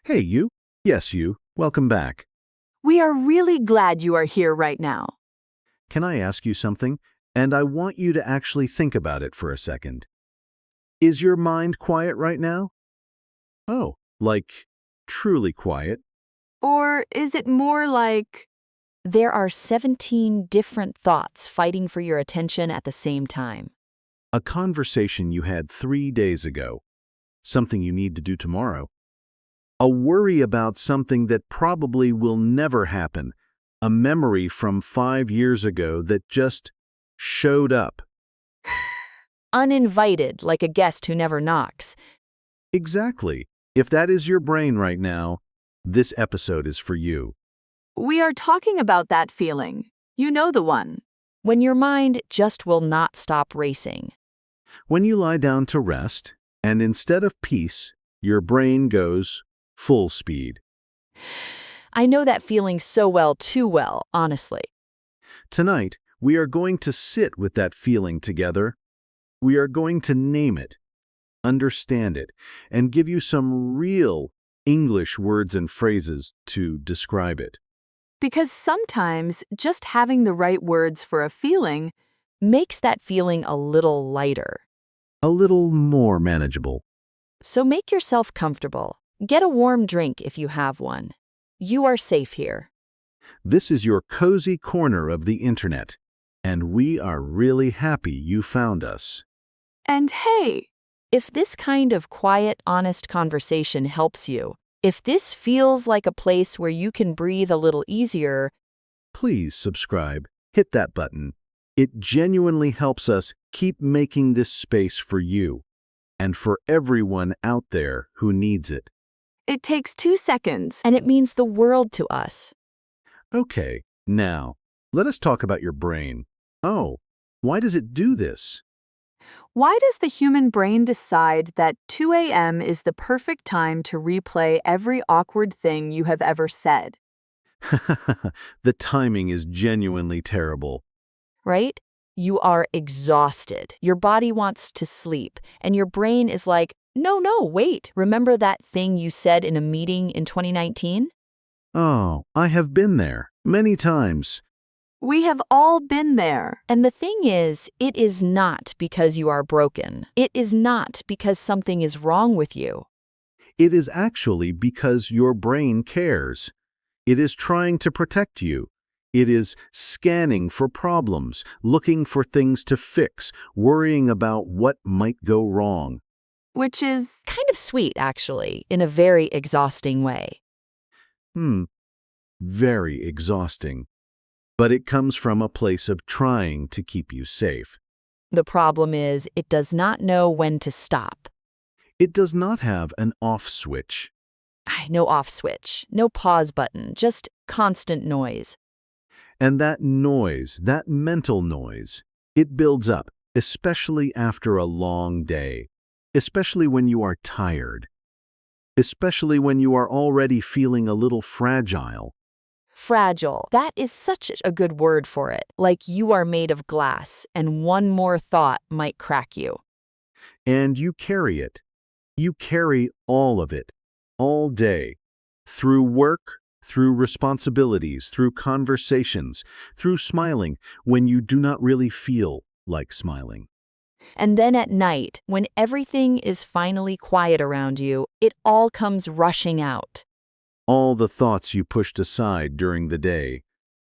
Hey, you. Yes, you. Welcome back. We are really glad you are here right now. Can I ask you something? And I want you to actually think about it for a second. Is your mind quiet right now? Oh, like truly quiet? Or is it more like, There are 17 different thoughts fighting for your attention at the same time. A conversation you had 3 days ago. Something you need to do tomorrow. A worry about something that probably will never happen. A memory from 5 years ago that just showed up. Uninvited, like a guest who never knocks. Exactly. If that is your brain right now, this episode is for you. we are talking about that feeling? You know the one. When your mind just will not stop racing. When you lie down to rest, and instead of peace, your brain goes full speed. I know that feeling so well, too well, honestly. Tonight, we are going to sit with that feeling together. We are going to name it, understand it, and give you some real English words and phrases to describe it. Because sometimes just having the right words for a feeling, Makes that feeling a little lighter. A little more manageable. So make yourself comfortable. Get a warm drink if you have one. You are safe here. This is your cozy corner of the internet, and we are really happy you found us. and hey, If this kind of quiet, honest conversation helps you, if this feels like a place where you can breathe a little easier, Please subscribe, hit that button. It genuinely helps us keep making this space for you and for everyone out there who needs it. it takes 2 seconds. and it means the world to us. Okay, now, let us talk about your brain. Oh, why does it do this? Why does the human brain decide that 2 a.m. is the perfect time to replay every awkward thing you have ever said? The timing is genuinely terrible. Right? You are exhausted. Your body wants to sleep, and your brain is like, no, wait. Remember that thing you said in a meeting in 2019? Oh, I have been there many times. We have all been there. And the thing is, it is not because you are broken. It is not because something is wrong with you. It is actually because your brain cares. It is trying to protect you. It is scanning for problems, looking for things to fix, worrying about what might go wrong. Which is, Kind of sweet, actually, in a very exhausting way. Very exhausting. But it comes from a place of trying to keep you safe. The problem is, it does not know when to stop. It does not have an off switch. No off switch, no pause button, just constant noise. And that noise, that mental noise, it builds up, especially after a long day, especially when you are tired, especially when you are already feeling a little fragile. Fragile. That is such a good word for it. Like you are made of glass, and one more thought might crack you. And you carry it. You carry all of it, all day, through work, through responsibilities, through conversations, through smiling when you do not really feel like smiling. And then at night, when everything is finally quiet around you, it all comes rushing out. All the thoughts you pushed aside during the day,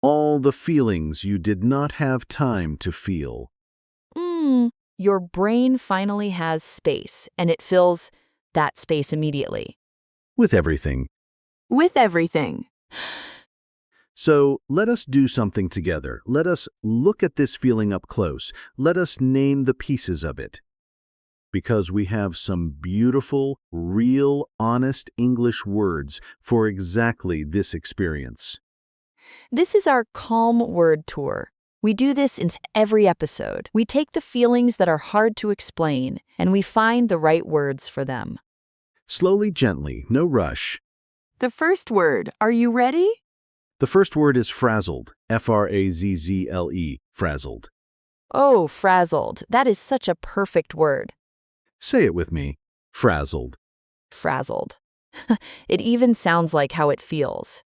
all the feelings you did not have time to feel. Your brain finally has space, and it fills that space immediately. With everything. with everything. So let us do something together. Let us look at this feeling up close. Let us name the pieces of it. Because we have some beautiful, real, honest English words for exactly this experience. This is our Calm Word Tour. We do this in every episode. We take the feelings that are hard to explain, and we find the right words for them. Slowly, gently, no rush. The first word, are you ready? The first word is frazzled, F-R-A-Z-Z-L-E, frazzled. Oh, frazzled. That is such a perfect word. Say it with me, frazzled. Frazzled. It even sounds like how it feels.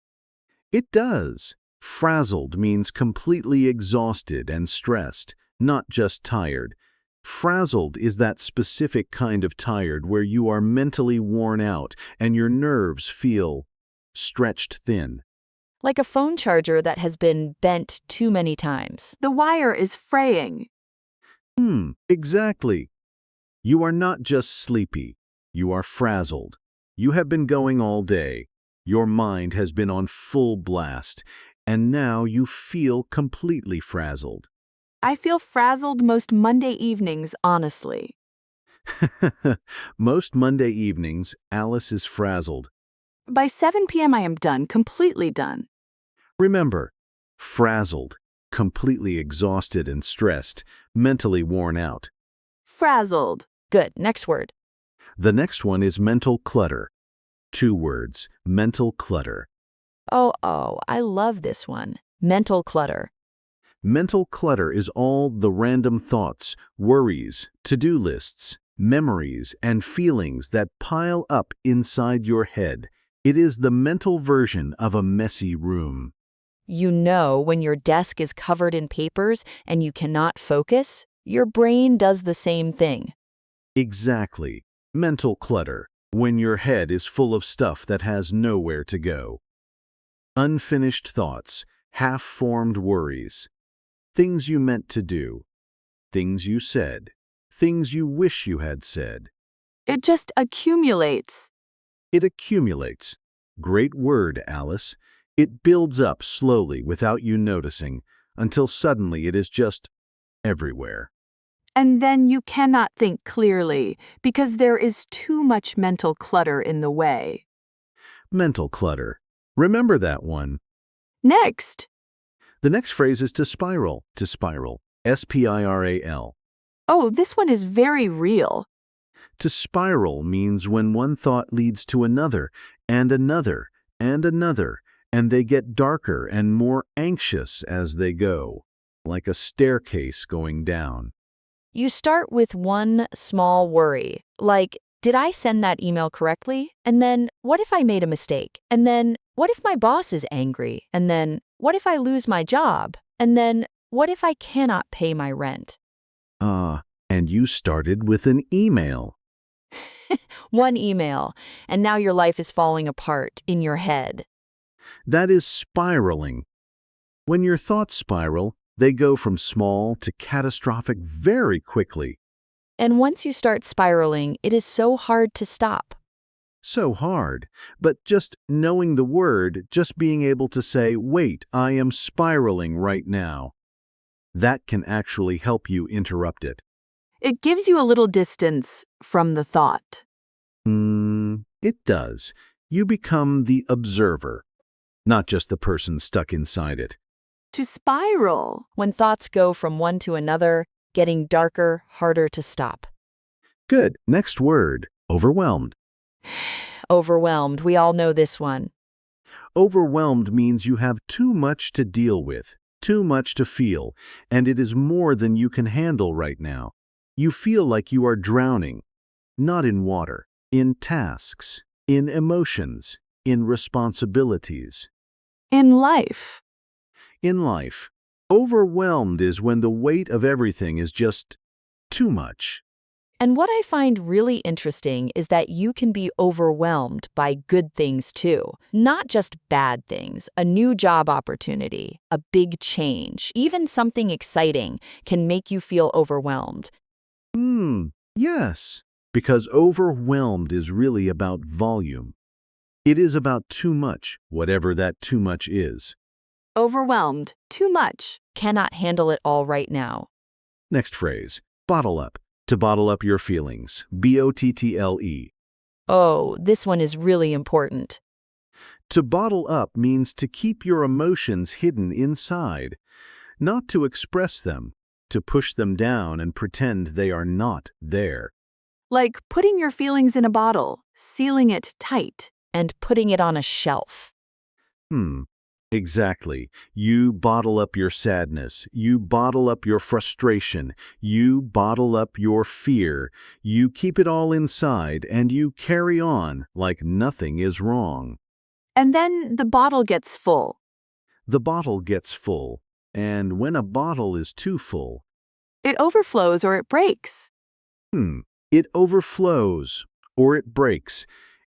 It does. Frazzled means completely exhausted and stressed, not just tired. Frazzled is that specific kind of tired where you are mentally worn out and your nerves feel stretched thin. Like a phone charger that has been bent too many times. The wire is fraying. Exactly. You are not just sleepy. You are frazzled. You have been going all day. Your mind has been on full blast, and now you feel completely frazzled. I feel frazzled most Monday evenings, honestly. Most Monday evenings, Alice is frazzled. By 7 p.m. I am done, completely done. Remember, frazzled, completely exhausted and stressed, mentally worn out. Frazzled. Good, next word. The next one is mental clutter. 2 words, mental clutter. Oh, I love this one. Mental clutter. Mental clutter is all the random thoughts, worries, to-do lists, memories, and feelings that pile up inside your head. It is the mental version of a messy room. You know when your desk is covered in papers and you cannot focus? Your brain does the same thing. Exactly. Mental clutter, when your head is full of stuff that has nowhere to go. Unfinished thoughts, half-formed worries. Things you meant to do. Things you said. Things you wish you had said. It just accumulates. It accumulates. Great word, Alice. It builds up slowly without you noticing, until suddenly it is just everywhere. And then you cannot think clearly because there is too much mental clutter in the way. Mental clutter. Remember that one. Next, The next phrase is to spiral. S-P-I-R-A-L. oh, this one is very real. To spiral means when one thought leads to another, and another, and another, and they get darker and more anxious as they go, like a staircase going down. You start with one small worry, like, did I send that email correctly? And then, what if I made a mistake? And then, what if my boss is angry? And then, what if I lose my job? And then, what if I cannot pay my rent? And you started with an email. One email, and now your life is falling apart in your head. That is spiraling. When your thoughts spiral, they go from small to catastrophic very quickly. And once you start spiraling, it is so hard to stop. So hard. But just knowing the word, just being able to say, wait, I am spiraling right now, that can actually help you interrupt it. It gives you a little distance from the thought. It does. You become the observer, not just the person stuck inside it. To spiral. When thoughts go from one to another, getting darker, harder to stop. Good. Next word, overwhelmed. Overwhelmed, we all know this one. Overwhelmed means you have too much to deal with, too much to feel, and it is more than you can handle right now. You feel like you are drowning, not in water, in tasks, in emotions, in responsibilities. In life. In life, overwhelmed is when the weight of everything is just too much. And what I find really interesting is that you can be overwhelmed by good things too, not just bad things. A new job opportunity, a big change, even something exciting can make you feel overwhelmed. Yes, because overwhelmed is really about volume. It is about too much, whatever that too much is. Overwhelmed. Too much. Cannot handle it all right now. Next phrase, bottle up. To bottle up your feelings. B-O-T-T-L-E. Oh, this one is really important. To bottle up means to keep your emotions hidden inside, not to express them, to push them down and pretend they are not there. Like putting your feelings in a bottle, sealing it tight. And putting it on a shelf. Exactly. You bottle up your sadness. You bottle up your frustration. You bottle up your fear. You keep it all inside and you carry on like nothing is wrong. And then the bottle gets full. The bottle gets full. And when a bottle is too full, It overflows or it breaks. it overflows or it breaks.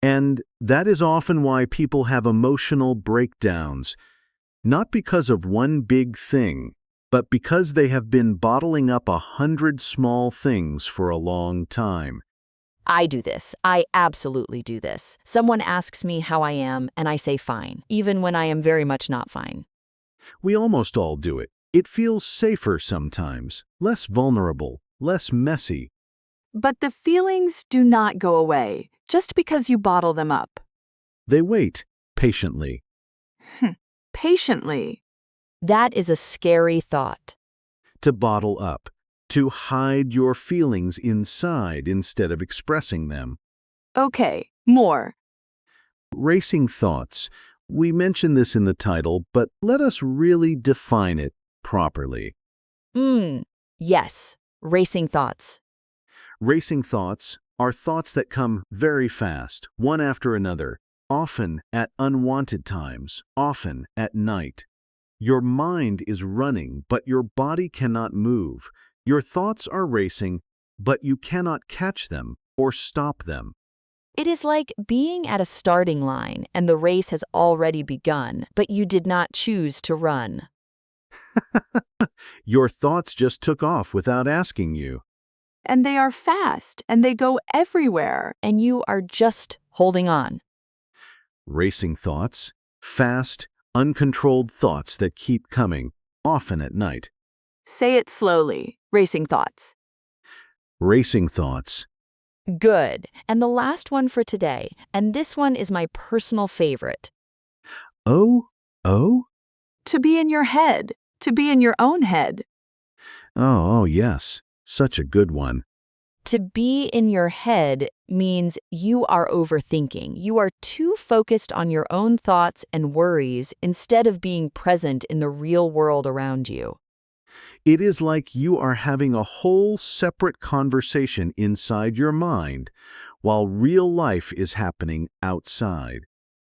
And that is often why people have emotional breakdowns. Not because of one big thing, but because they have been bottling up 100 small things for a long time. I do this. I absolutely do this. Someone asks me how I am, and I say fine, even when I am very much not fine. We almost all do it. It feels safer sometimes, less vulnerable, less messy. But the feelings do not go away just because you bottle them up. They wait patiently. Patiently. That is a scary thought. To bottle up, to hide your feelings inside instead of expressing them. Okay, more. Racing thoughts. We mentioned this in the title, but let us really define it properly. Yes, racing thoughts. Racing thoughts are thoughts that come very fast, one after another, often at unwanted times, often at night. Your mind is running, but your body cannot move. Your thoughts are racing, but you cannot catch them or stop them. It is like being at a starting line and the race has already begun, but you did not choose to run. Your thoughts just took off without asking you. And they are fast and they go everywhere. And you are just holding on. Racing thoughts, fast, uncontrolled thoughts that keep coming, often at night. Say it slowly. Racing thoughts. Racing thoughts. Good. And the last one for today, and this one is my personal favorite. Oh? To be in your head. To be in your own head. Oh, yes. Such a good one. To be in your head means you are overthinking. You are too focused on your own thoughts and worries instead of being present in the real world around you. It is like you are having a whole separate conversation inside your mind while real life is happening outside.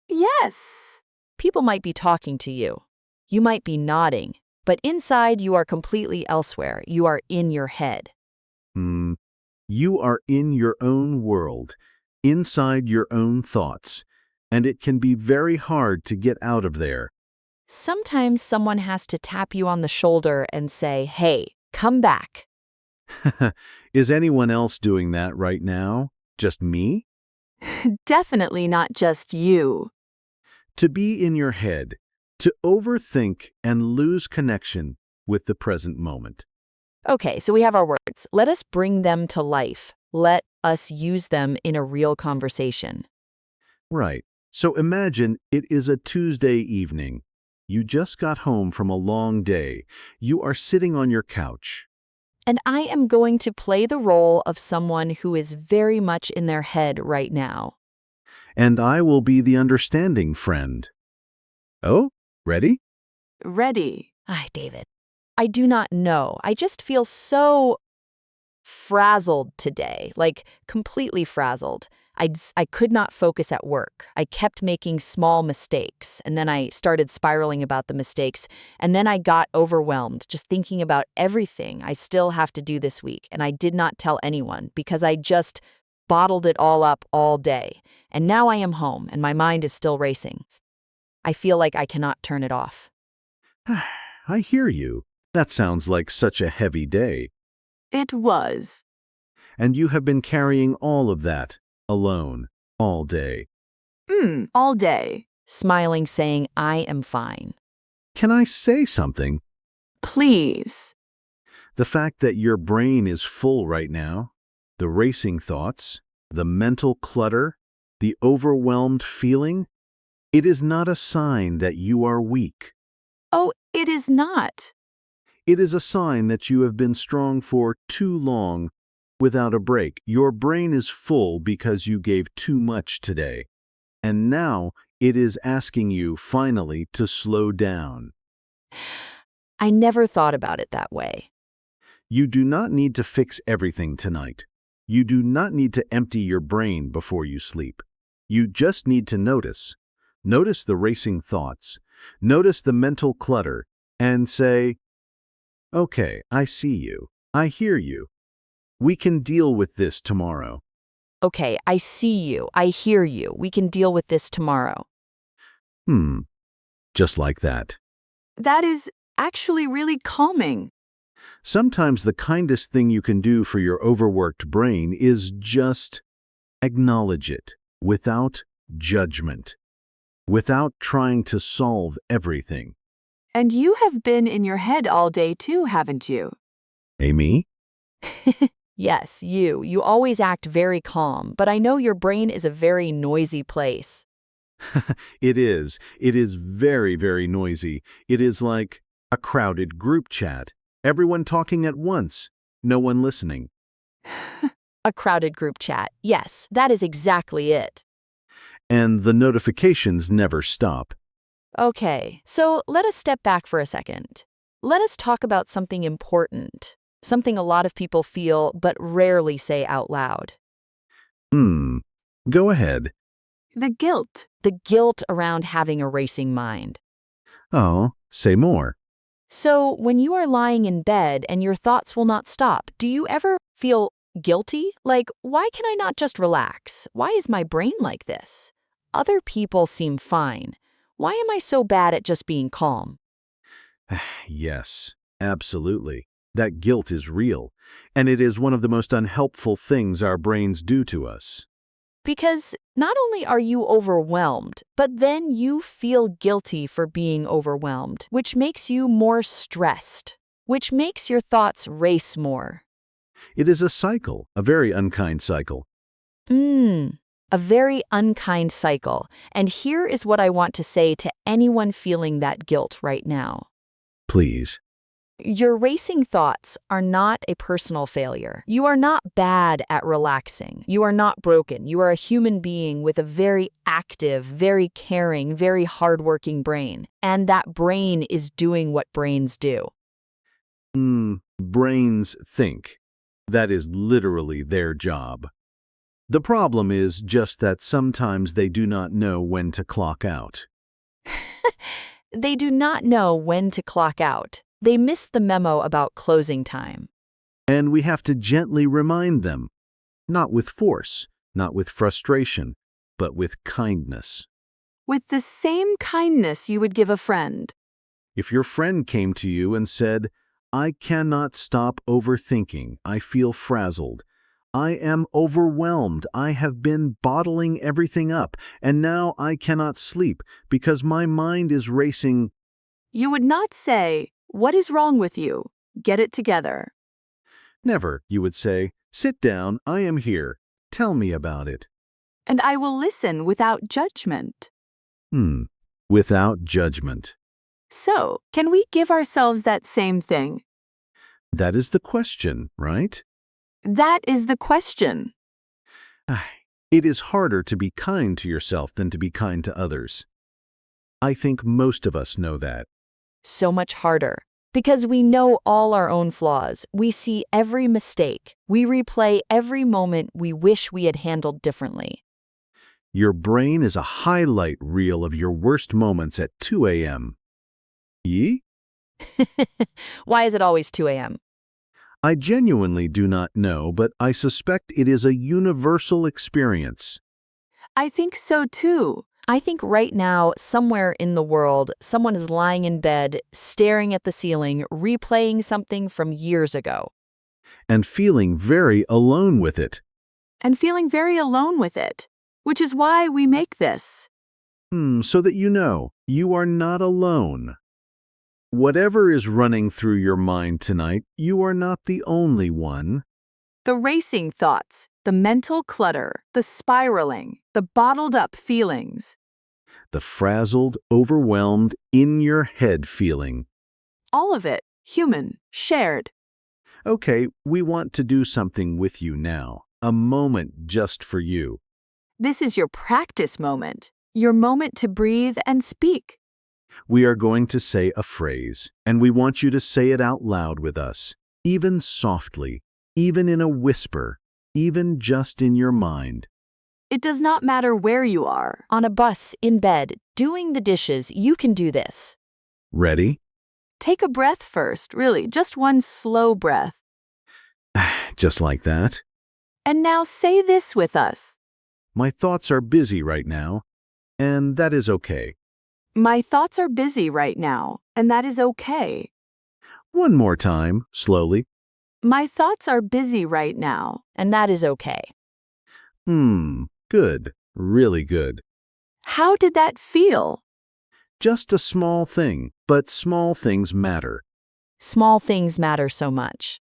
Yes. People might be talking to you. You might be nodding, but inside you are completely elsewhere. You are in your head. You are in your own world, inside your own thoughts, and it can be very hard to get out of there. Sometimes someone has to tap you on the shoulder and say, "Hey, come back." Is anyone else doing that right now? Just me? Definitely not just you. To be in your head, to overthink and lose connection with the present moment. Okay, so we have our words. Let us bring them to life. Let us use them in a real conversation. Right. So imagine it is a Tuesday evening. You just got home from a long day. You are sitting on your couch. And I am going to play the role of someone who is very much in their head right now. And I will be the understanding friend. Oh, ready? Ready. David, I do not know. I just feel so frazzled today, like completely frazzled. I could not focus at work. I kept making small mistakes, and then I started spiraling about the mistakes, and then I got overwhelmed just thinking about everything I still have to do this week, and I did not tell anyone because I just bottled it all up all day. And now I am home, and my mind is still racing. I feel like I cannot turn it off. I hear you. That sounds like such a heavy day. It was. And you have been carrying all of that alone all day. All day. Smiling, saying, "I am fine." Can I say something? Please. The fact that your brain is full right now, the racing thoughts, the mental clutter, the overwhelmed feeling, it is not a sign that you are weak. Oh, it is not. It is a sign that you have been strong for too long without a break. Your brain is full because you gave too much today. And now It is asking you, finally, to slow down. I never thought about it that way. You do not need to fix everything tonight. You do not need to empty your brain before you sleep. You just need to notice. Notice the racing thoughts. Notice the mental clutter and say, "Okay, I see you. I hear you. We can deal with this tomorrow." Okay, I see you. I hear you. We can deal with this tomorrow. Just like that. That is actually really calming. Sometimes the kindest thing you can do for your overworked brain is just acknowledge it without judgment, without trying to solve everything. And you have been in your head all day too, haven't you? Amy? Yes, you. You always act very calm, but I know your brain is a very noisy place. It is. It is very, very noisy. It is like a crowded group chat. Everyone talking at once, no one listening. A crowded group chat. Yes, that is exactly it. And the notifications never stop. Okay, so let us step back for a second. Let us talk about something important, something a lot of people feel but rarely say out loud. Go ahead. The guilt. The guilt around having a racing mind. Oh, say more. So, when you are lying in bed and your thoughts will not stop, do you ever feel guilty? Like, why can I not just relax? Why is my brain like this? Other people seem fine. Why am I so bad at just being calm? Yes, absolutely. That guilt is real, and it is one of the most unhelpful things our brains do to us. Because not only are you overwhelmed, but then you feel guilty for being overwhelmed, which makes you more stressed, which makes your thoughts race more. It is a cycle, a very unkind cycle. A very unkind cycle. And here is what I want to say to anyone feeling that guilt right now. Please. Your racing thoughts are not a personal failure. You are not bad at relaxing. You are not broken. You are a human being with a very active, very caring, very hardworking brain. And that brain is doing what brains do. Brains think. That is literally their job. The problem is just that sometimes they do not know when to clock out. They do not know when to clock out. They miss the memo about closing time. And we have to gently remind them, not with force, not with frustration, but with kindness. With the same kindness you would give a friend. If your friend came to you and said, "I cannot stop overthinking, I feel frazzled. I am overwhelmed, I have been bottling everything up, and now I cannot sleep because my mind is racing." You would not say, "What is wrong with you? Get it together." Never, you would say, "Sit down, I am here. Tell me about it." And I will listen without judgment. Without judgment. So, can we give ourselves that same thing? That is the question, right? That is the question. It is harder to be kind to yourself than to be kind to others. I think most of us know that. So much harder. Because we know all our own flaws. We see every mistake. We replay every moment we wish we had handled differently. Your brain is a highlight reel of your worst moments at 2 a.m. Ye? Why is it always 2 a.m.? I genuinely do not know, but I suspect it is a universal experience. I think so too. I think right now, somewhere in the world, someone is lying in bed, staring at the ceiling, replaying something from years ago. And feeling very alone with it. And feeling very alone with it. Which is why we make this. So that you know, you are not alone. Whatever is running through your mind tonight, you are not the only one. The racing thoughts, the mental clutter, the spiraling, the bottled up feelings. The frazzled, overwhelmed, in your head feeling. All of it, human, shared. Okay, we want to do something with you now. A moment just for you. This is your practice moment. Your moment to breathe and speak. We are going to say a phrase, and we want you to say it out loud with us, even softly, even in a whisper, even just in your mind. It does not matter where you are. On a bus, in bed, doing the dishes, you can do this. Ready? Take a breath first, really, just one slow breath. Just like that. And now say this with us. My thoughts are busy right now, and that is okay. My thoughts are busy right now, and that is okay. One more time, slowly. My thoughts are busy right now. And that is okay. Good. Really good. How did that feel? Just a small thing, but small things matter. Small things matter so much.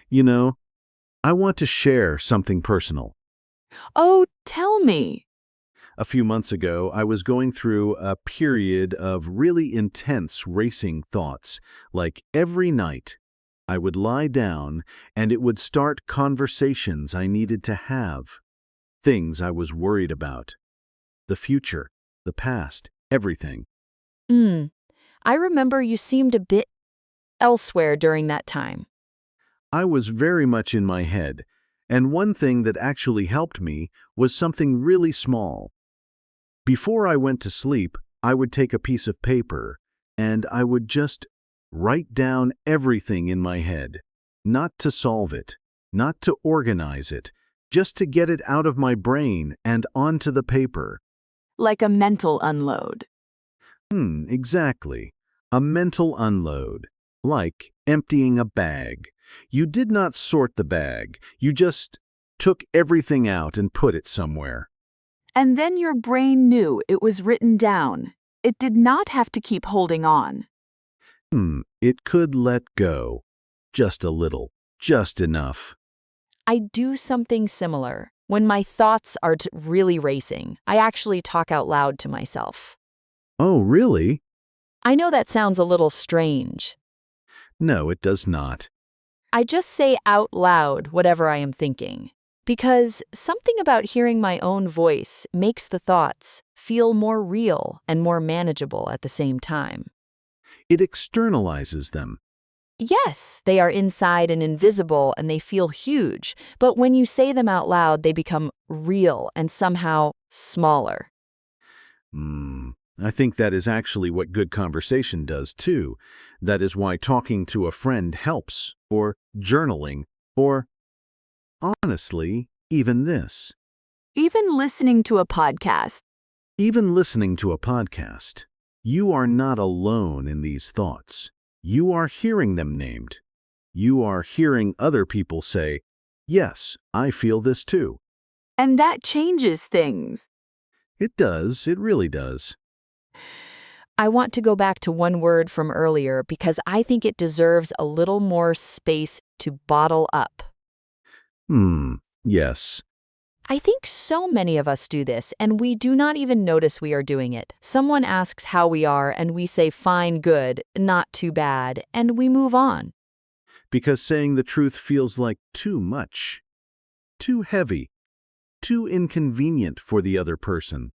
You know, I want to share something personal. Oh, tell me. A few months ago, I was going through a period of really intense racing thoughts. Like every night, I would lie down and it would start conversations I needed to have. Things I was worried about. The future, the past, everything. I remember you seemed a bit elsewhere during that time. I was very much in my head, and one thing that actually helped me was something really small. Before I went to sleep, I would take a piece of paper, and I would just write down everything in my head. Not to solve it, not to organize it, just to get it out of my brain and onto the paper. Like a mental unload. Exactly. A mental unload. Like emptying a bag. You did not sort the bag. You just took everything out and put it somewhere. And then your brain knew it was written down. It did not have to keep holding on. It could let go. Just a little. Just enough. I do something similar. When my thoughts are really racing, I actually talk out loud to myself. Oh, really? I know that sounds a little strange. No, it does not. I just say out loud whatever I am thinking. Because something about hearing my own voice makes the thoughts feel more real and more manageable at the same time. It externalizes them. Yes, they are inside and invisible and they feel huge, but when you say them out loud, they become real and somehow smaller. I think that is actually what good conversation does, too. That is why talking to a friend helps, or journaling, or, honestly, even this. Even listening to a podcast. Even listening to a podcast. You are not alone in these thoughts. You are hearing them named. You are hearing other people say, yes, I feel this too. And that changes things. It does, it really does. I want to go back to one word from earlier because I think it deserves a little more space to bottle up. Yes. I think so many of us do this, and we do not even notice we are doing it. Someone asks how we are, and we say fine, good, not too bad, and we move on. Because saying the truth feels like too much. Too heavy. Too inconvenient for the other person.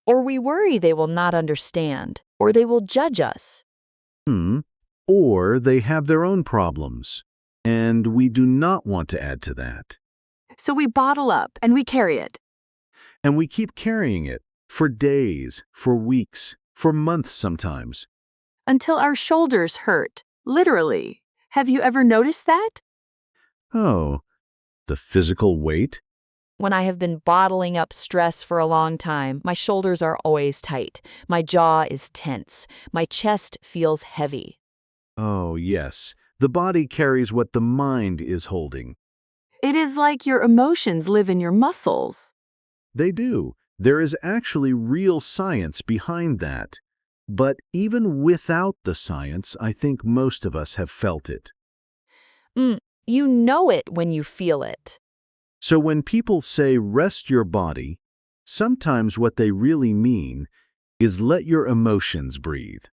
Or we worry they will not understand, or they will judge us. Or they have their own problems, and we do not want to add to that. So we bottle up and we carry it. And we keep carrying it for days, for weeks, for months sometimes. Until our shoulders hurt, literally. Have you ever noticed that? Oh, the physical weight? When I have been bottling up stress for a long time, my shoulders are always tight. My jaw is tense. My chest feels heavy. Oh, yes. The body carries what the mind is holding. It is like your emotions live in your muscles. They do. There is actually real science behind that. But even without the science, I think most of us have felt it. You know it when you feel it. So when people say rest your body, sometimes what they really mean is let your emotions breathe.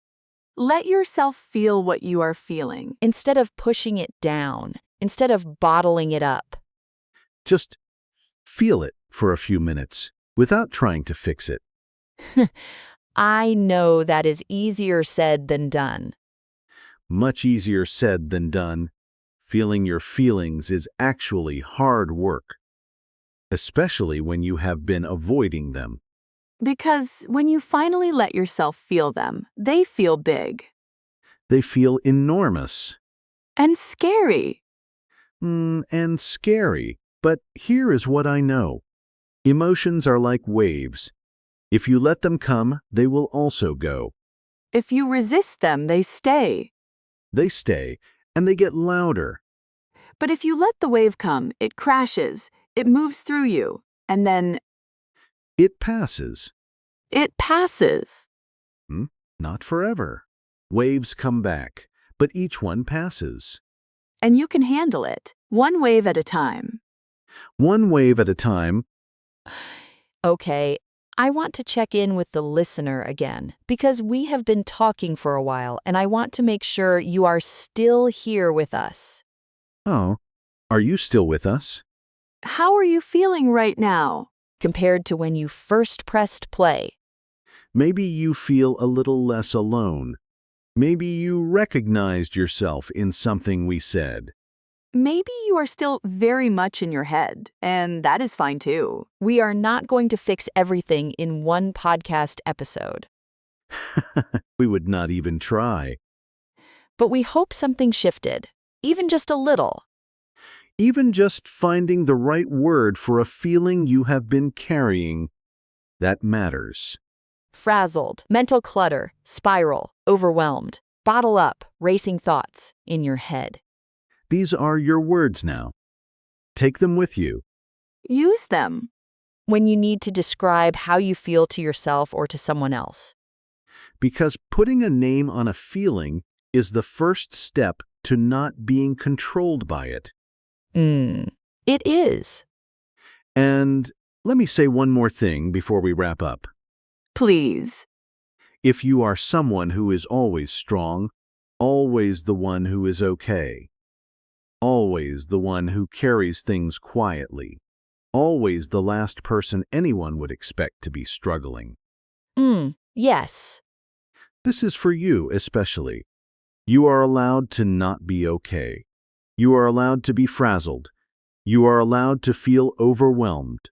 Let yourself feel what you are feeling. Instead of pushing it down, instead of bottling it up. Just feel it for a few minutes without trying to fix it. I know that is easier said than done. Much easier said than done. Feeling your feelings is actually hard work, especially when you have been avoiding them. Because when you finally let yourself feel them, they feel big They feel enormous. and scary. And scary. But here is what I know. Emotions are like waves. If you let them come, they will also go. If you resist them, they stay. They stay, and they get louder. But if you let the wave come, it crashes, it moves through you, and then It passes. it passes. Not forever. Waves come back, but each one passes. And you can handle it, one wave at a time. One wave at a time. Okay, I want to check in with the listener again because we have been talking for a while and I want to make sure you are still here with us. Oh, are you still with us? How are you feeling right now? Compared to when you first pressed play. Maybe you feel a little less alone. Maybe you recognized yourself in something we said. Maybe you are still very much in your head, and that is fine too. We are not going to fix everything in one podcast episode, We would not even try. but we hope something shifted, even just a little. Even just finding the right word for a feeling you have been carrying, that matters. Frazzled, mental clutter, spiral, overwhelmed, bottle up, racing thoughts in your head. These are your words now. Take them with you. Use them. When you need to describe how you feel to yourself or to someone else. Because putting a name on a feeling is the first step to not being controlled by it. It is. And let me say one more thing before we wrap up. Please. If you are someone who is always strong, always the one who is okay, always the one who carries things quietly, always the last person anyone would expect to be struggling. Yes. This is for you especially. You are allowed to not be okay. You are allowed to be frazzled. You are allowed to feel overwhelmed.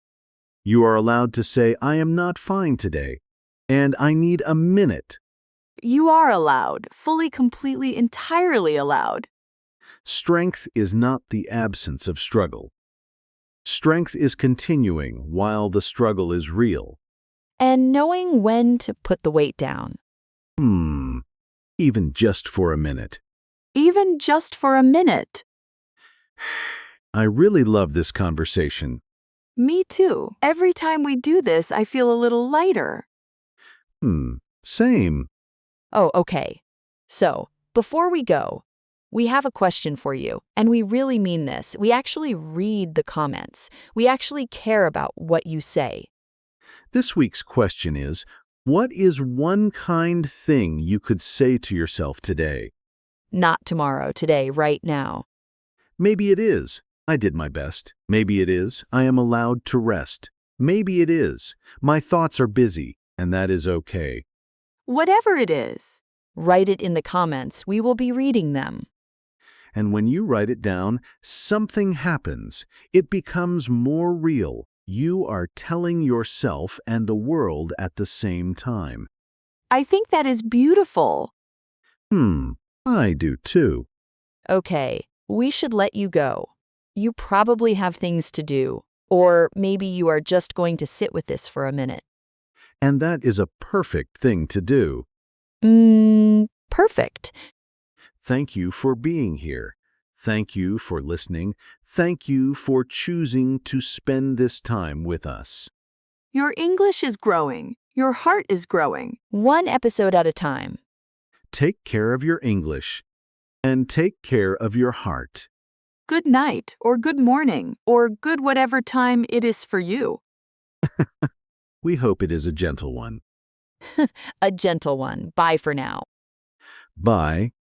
You are allowed to say, I am not fine today, and I need a minute. You are allowed, fully, completely, entirely allowed. Strength is not the absence of struggle. Strength is continuing while the struggle is real. And knowing when to put the weight down. Even just for a minute. Even just for a minute. I really love this conversation. Me too. Every time we do this, I feel a little lighter. Same. Oh, okay. So, before we go, we have a question for you, and we really mean this. We actually read the comments. We actually care about what you say. This week's question is, what is one kind thing you could say to yourself today? Not tomorrow, today, right now. Maybe it is, I did my best. Maybe it is, I am allowed to rest. Maybe it is, my thoughts are busy, and that is okay. Whatever it is. Write it in the comments. We will be reading them. And when you write it down, something happens. It becomes more real. You are telling yourself and the world at the same time. I think that is beautiful. I do too. Okay, we should let you go. You probably have things to do, or maybe you are just going to sit with this for a minute. And that is a perfect thing to do. Perfect. Thank you for being here. Thank you for listening. Thank you for choosing to spend this time with us. Your English is growing. Your heart is growing. One episode at a time. Take care of your English and take care of your heart. Good night, or good morning, or good whatever time it is for you. We hope it is a gentle one. A gentle one. Bye for now. Bye.